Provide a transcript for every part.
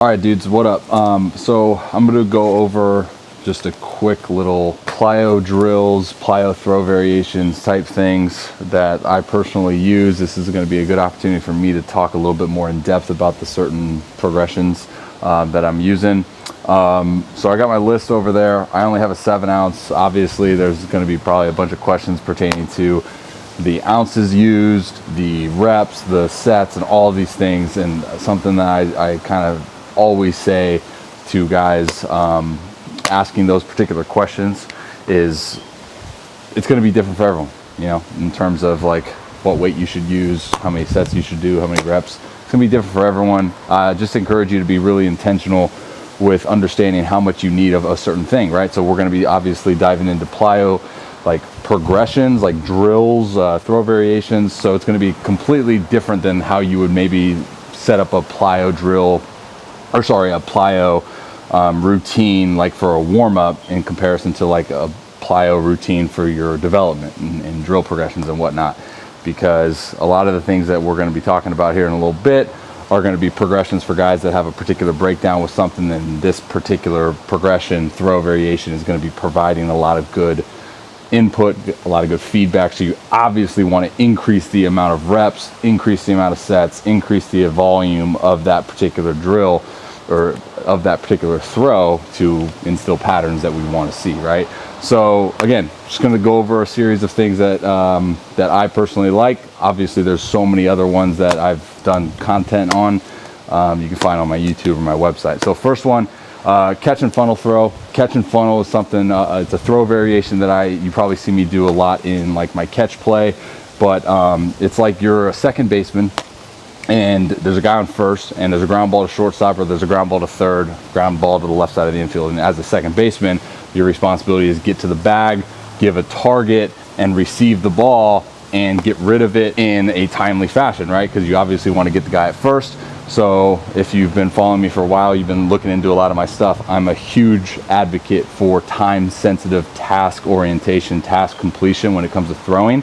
All right, dudes, what up? So I'm gonna go over just a quick little PLYO drills, PLYO throw variations type things that I personally use. This is gonna be a good opportunity for me to talk a little bit more in depth about the certain progressions that I'm using. So I got my list over there. I only have a 7 ounce. Obviously, there's gonna be probably a bunch of questions pertaining to the ounces used, the reps, the sets, and all of these things. And something that I kind of always say to guys asking those particular questions is it's going to be different for everyone, you know, in terms of like what weight you should use, how many sets you should do, how many reps. It's going to be different for everyone. Just encourage you to be really intentional with understanding how much you need of a certain thing, right? So we're going to be obviously diving into PLYO, like progressions, like drills, throw variations. So it's going to be completely different than how you would maybe set up a PLYO drill, or sorry, a PLYO routine like for a warm-up in comparison to like a PLYO routine for your development and drill progressions and whatnot. Because a lot of the things that we're going to be talking about here in a little bit are going to be progressions for guys that have a particular breakdown with something, and this particular progression throw variation is going to be providing a lot of good input, a lot of good feedback. So you obviously want to increase the amount of reps, increase the amount of sets, increase the volume of that particular drill or of that particular throw to instill patterns that we want to see, right? So again, just going to go over a series of things that that I personally like. Obviously there's so many other ones that I've done content on, you can find on my YouTube or my website. So first one, catch and funnel throw. Catch and funnel is something, it's a throw variation that you probably see me do a lot in like my catch play, but it's like you're a second baseman and there's a guy on first and there's a ground ball to shortstop, or there's a ground ball to third, ground ball to the left side of the infield. And as a second baseman, your responsibility is get to the bag, give a target, and receive the ball and get rid of it in a timely fashion, right? Because you obviously want to get the guy at first. So if you've been following me for a while, you've been looking into a lot of my stuff. I'm a huge advocate for time-sensitive task orientation, task completion when it comes to throwing.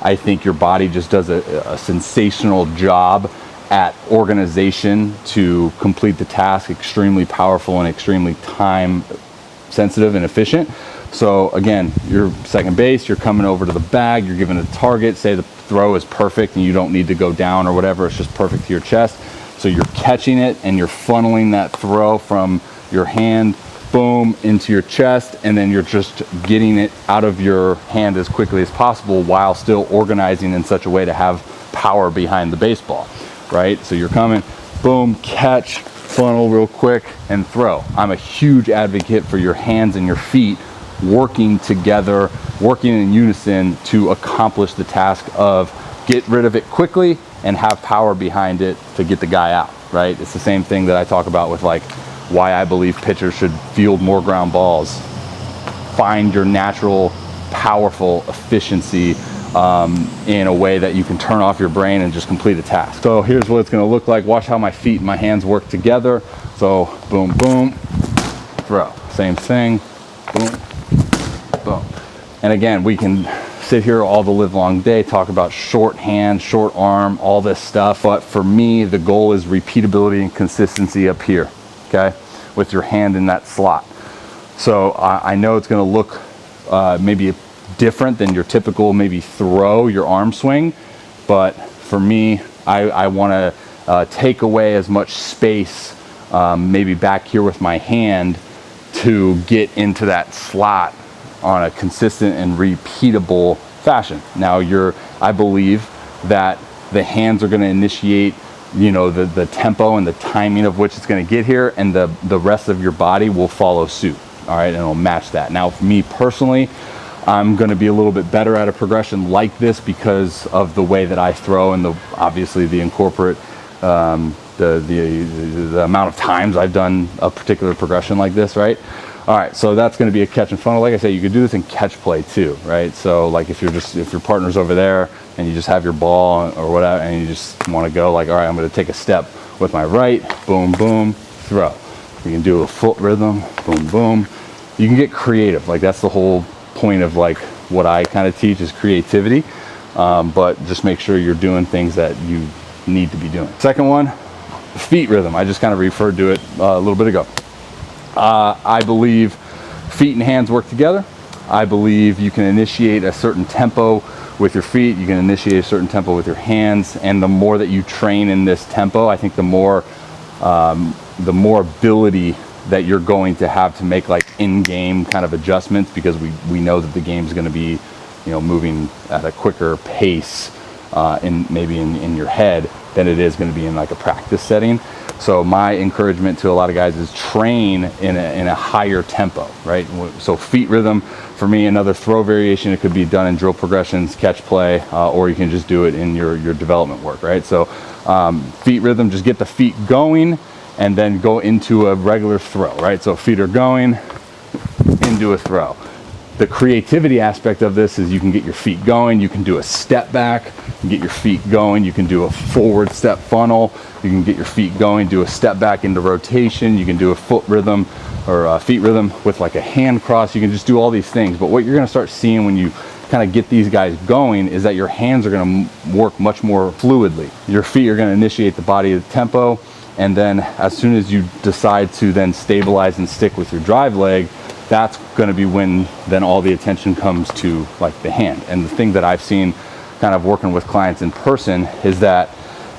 I think your body just does a sensational job at organization to complete the task, extremely powerful and extremely time sensitive and efficient. So again, you're second base, you're coming over to the bag, you're given a target, say the throw is perfect and you don't need to go down or whatever, it's just perfect to your chest. So you're catching it and you're funneling that throw from your hand, boom, into your chest, and then you're just getting it out of your hand as quickly as possible while still organizing in such a way to have power behind the baseball, right? So you're coming, boom, catch, funnel real quick, and throw. I'm a huge advocate for your hands and your feet working together, working in unison to accomplish the task of get rid of it quickly and have power behind it to get the guy out, right? It's the same thing that I talk about with like why I believe pitchers should field more ground balls. Find your natural, powerful efficiency in a way that you can turn off your brain and just complete a task. So here's what it's going to look like. Watch how my feet and my hands work together. So boom, boom, throw. Same thing, boom, boom. And again, we can sit here all the live long day, talk about short hand, short arm, all this stuff. But for me, the goal is repeatability and consistency up here, okay? With your hand in that slot. So I know it's gonna look maybe different than your typical maybe throw, your arm swing. But for me, I wanna take away as much space maybe back here with my hand to get into that slot on a consistent and repeatable fashion. Now I believe that the hands are going to initiate, you know, the tempo and the timing of which it's going to get here, and the rest of your body will follow suit. All right, and it'll match that. Now, for me personally, I'm going to be a little bit better at a progression like this because of the way that I throw and obviously the incorporate the amount of times I've done a particular progression like this, right? All right, so that's going to be a catch and funnel. Like I said, you could do this in catch play too, right? So like if your partner's over there and you just have your ball or whatever, and you just want to go like, all right, I'm going to take a step with my right, boom, boom, throw. You can do a foot rhythm, boom, boom. You can get creative. Like that's the whole point of like what I kind of teach is creativity. But just make sure you're doing things that you need to be doing. Second one, feet rhythm. I just kind of referred to it a little bit ago. I believe feet and hands work together. I believe you can initiate a certain tempo with your feet, you can initiate a certain tempo with your hands, and the more that you train in this tempo, I think the more ability that you're going to have to make like in-game kind of adjustments, because we know that the game is going to be, you know, moving at a quicker pace in your head than it is going to be in like a practice setting. So my encouragement to a lot of guys is train in a higher tempo, right? So feet rhythm, for me, another throw variation. It could be done in drill progressions, catch play, or you can just do it in your development work, right? So feet rhythm, just get the feet going and then go into a regular throw, right? So feet are going into a throw. The creativity aspect of this is you can get your feet going, you can do a step back, you get your feet going, you can do a forward step funnel, you can get your feet going, do a step back into rotation, you can do a foot rhythm or a feet rhythm with like a hand cross, you can just do all these things. But what you're gonna start seeing when you kind of get these guys going is that your hands are gonna work much more fluidly. Your feet are gonna initiate the body of the tempo, and then as soon as you decide to then stabilize and stick with your drive leg, that's going to be when then all the attention comes to like the hand. And the thing that I've seen kind of working with clients in person is that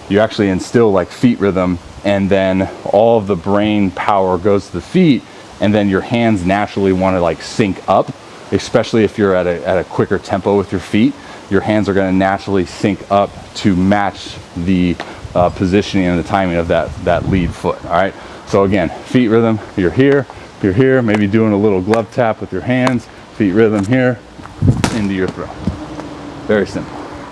you actually instill like feet rhythm, and then all of the brain power goes to the feet, and then your hands naturally want to like sync up, especially if you're at a quicker tempo with your feet. Your hands are going to naturally sync up to match the positioning and the timing of that lead foot. All right, so again, feet rhythm, you're here, maybe doing a little glove tap with your hands, feet rhythm here, into your throw. Very simple.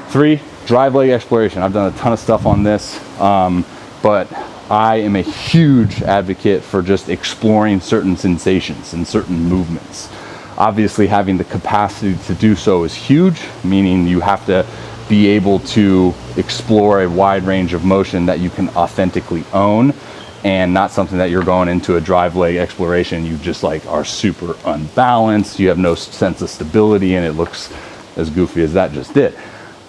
3, drive leg exploration. I've done a ton of stuff on this, but I am a huge advocate for just exploring certain sensations and certain movements. Obviously, having the capacity to do so is huge, meaning you have to be able to explore a wide range of motion that you can authentically own, and not something that you're going into a drive leg exploration, you just like are super unbalanced, you have no sense of stability, and it looks as goofy as that just did.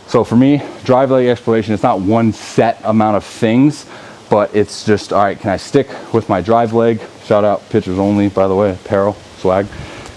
So for me, drive leg exploration, it's not one set amount of things, but it's just, all right, can I stick with my drive leg? Shout out Pitchers Only, by the way, apparel, swag.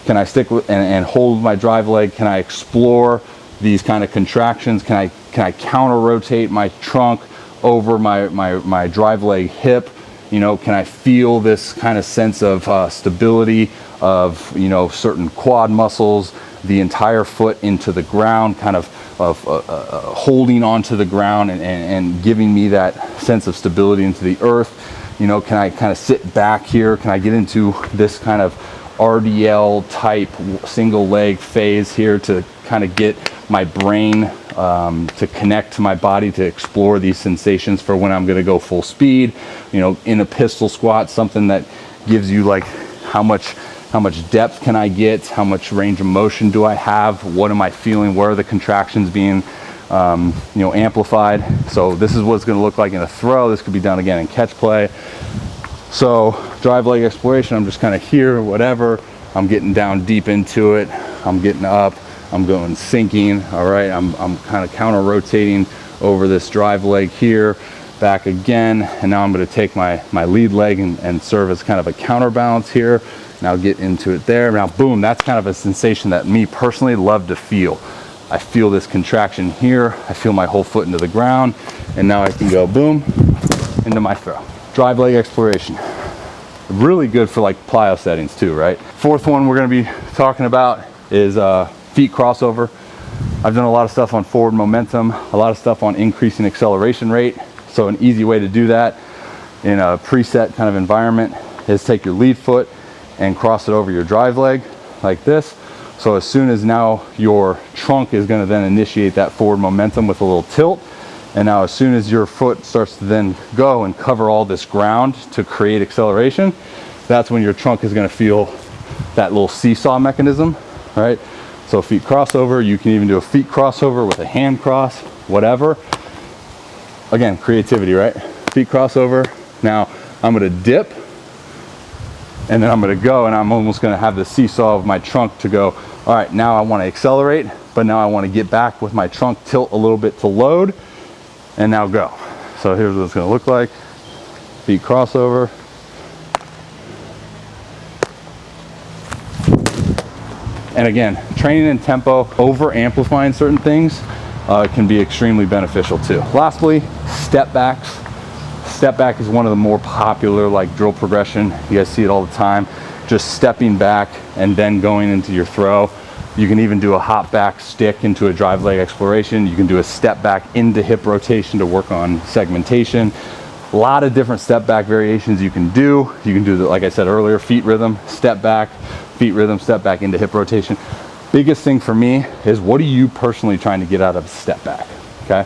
Can I stick with and hold my drive leg? Can I explore these kind of contractions? Can I counter rotate my trunk over my drive leg hip? You know, can I feel this kind of sense of stability of, you know, certain quad muscles, the entire foot into the ground, kind of holding onto the ground and giving me that sense of stability into the earth? You know, can I kind of sit back here? Can I get into this kind of RDL type single leg phase here to kind of get my brain to connect to my body, to explore these sensations for when I'm going to go full speed? You know, in a pistol squat, something that gives you like how much depth can I get, how much range of motion do I have, what am I feeling, where are the contractions being you know, amplified. So this is what it's going to look like in a throw. This could be done again in catch play. So drive leg exploration, I'm just kind of here, whatever, I'm getting down deep into it, I'm getting up, I'm going sinking, all right, I'm kind of counter rotating over this drive leg here, back again, and now I'm going to take my lead leg and serve as kind of a counterbalance here. Now get into it there. Now boom, that's kind of a sensation that me personally love to feel. I feel this contraction here, I feel my whole foot into the ground, and now I can go boom into my throw. Drive leg exploration, really good for like plyo settings too, right? 4th one we're going to be talking about is feet crossover. I've done a lot of stuff on forward momentum, a lot of stuff on increasing acceleration rate. So an easy way to do that in a preset kind of environment is take your lead foot and cross it over your drive leg like this. So as soon as now your trunk is going to then initiate that forward momentum with a little tilt, and now as soon as your foot starts to then go and cover all this ground to create acceleration, that's when your trunk is going to feel that little seesaw mechanism, right? So feet crossover, you can even do a feet crossover with a hand cross, whatever. Again, creativity, right? Feet crossover. Now I'm going to dip, and then I'm going to go, and I'm almost going to have the seesaw of my trunk to go, all right, now I want to accelerate, but now I want to get back with my trunk, tilt a little bit to load, and now go. So here's what it's going to look like. feet crossover. And again, training in tempo, over amplifying certain things can be extremely beneficial too. Lastly, step backs. Step back is one of the more popular like drill progression. You guys see it all the time. Just stepping back and then going into your throw. You can even do a hop back stick into a drive leg exploration. You can do a step back into hip rotation to work on segmentation. A lot of different step back variations you can do. You can do the, like I said earlier, feet rhythm, step back, feet rhythm, step back into hip rotation. Biggest thing for me is, what are you personally trying to get out of a step back? Okay.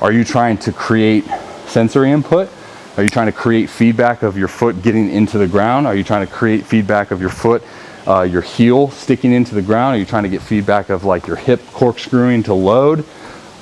Are you trying to create sensory input? Are you trying to create feedback of your foot getting into the ground? Are you trying to create feedback of your foot, your heel sticking into the ground? Are you trying to get feedback of like your hip corkscrewing to load?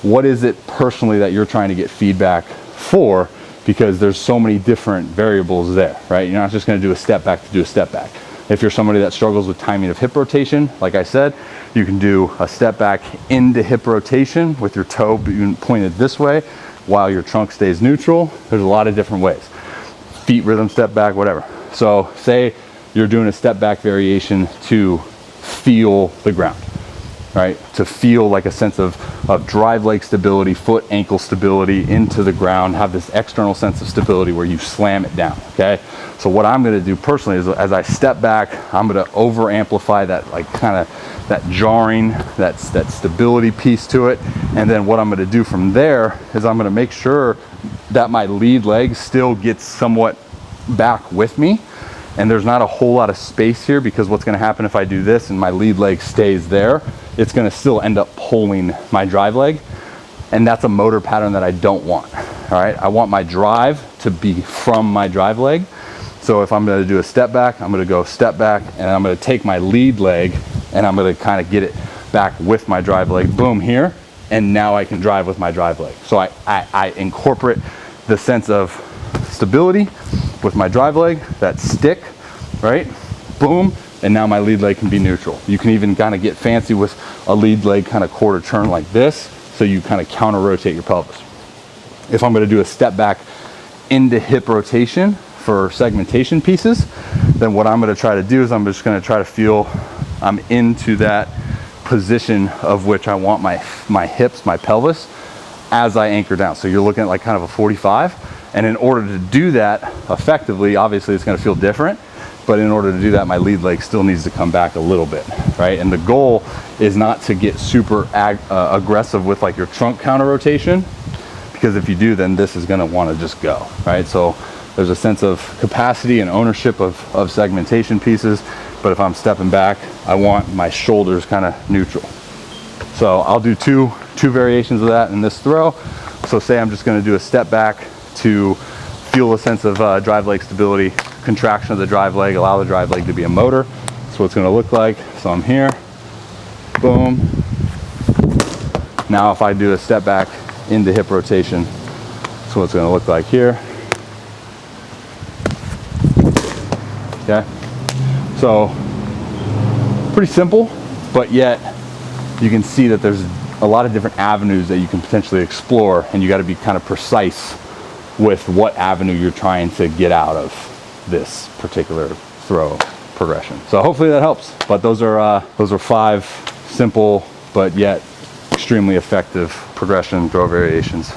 What is it personally that you're trying to get feedback for? Because there's so many different variables there, right? You're not just going to do a step back to do a step back. If you're somebody that struggles with timing of hip rotation, like I said, you can do a step back into hip rotation with your toe being pointed this way while your trunk stays neutral. There's a lot of different ways. Feet rhythm, step back, whatever. So say you're doing a step back variation to feel the ground, right? To feel like a sense of drive leg stability, foot ankle stability into the ground, have this external sense of stability where you slam it down, okay? So what I'm gonna do personally is, as I step back, I'm gonna over amplify that, like kind of that jarring, that stability piece to it. And then what I'm gonna do from there is I'm gonna make sure that my lead leg still gets somewhat back with me. And there's not a whole lot of space here, because what's gonna happen if I do this and my lead leg stays there, it's gonna still end up pulling my drive leg. And that's a motor pattern that I don't want, all right? I want my drive to be from my drive leg. So if I'm gonna do a step back, I'm gonna go step back, and I'm gonna take my lead leg and I'm gonna kind of get it back with my drive leg, boom, here. And now I can drive with my drive leg. So I incorporate the sense of stability with my drive leg, that stick, right? Boom, and now my lead leg can be neutral. You can even kind of get fancy with a lead leg kind of quarter turn like this, so you kind of counter rotate your pelvis. If I'm gonna do a step back into hip rotation for segmentation pieces, then what I'm gonna try to do is I'm just gonna try to feel I'm into that position of which I want my hips, my pelvis, as I anchor down. So you're looking at like kind of a 45. And in order to do that effectively, obviously it's gonna feel different, but in order to do that, my lead leg still needs to come back a little bit, right? And the goal is not to get super aggressive with like your trunk counter rotation, because if you do, then this is gonna wanna just go, right? So there's a sense of capacity and ownership of segmentation pieces, but if I'm stepping back, I want my shoulders kind of neutral. So I'll do two variations of that in this throw. So say I'm just gonna do a step back to feel a sense of drive leg stability, contraction of the drive leg, allow the drive leg to be a motor. That's what it's gonna look like. So I'm here, boom. Now if I do a step back into hip rotation, that's what it's gonna look like here. Okay, so pretty simple, but yet you can see that there's a lot of different avenues that you can potentially explore, and you gotta be kind of precise with what avenue you're trying to get out of this particular throw progression. So hopefully that helps. But those are 5 simple but yet extremely effective progression throw variations.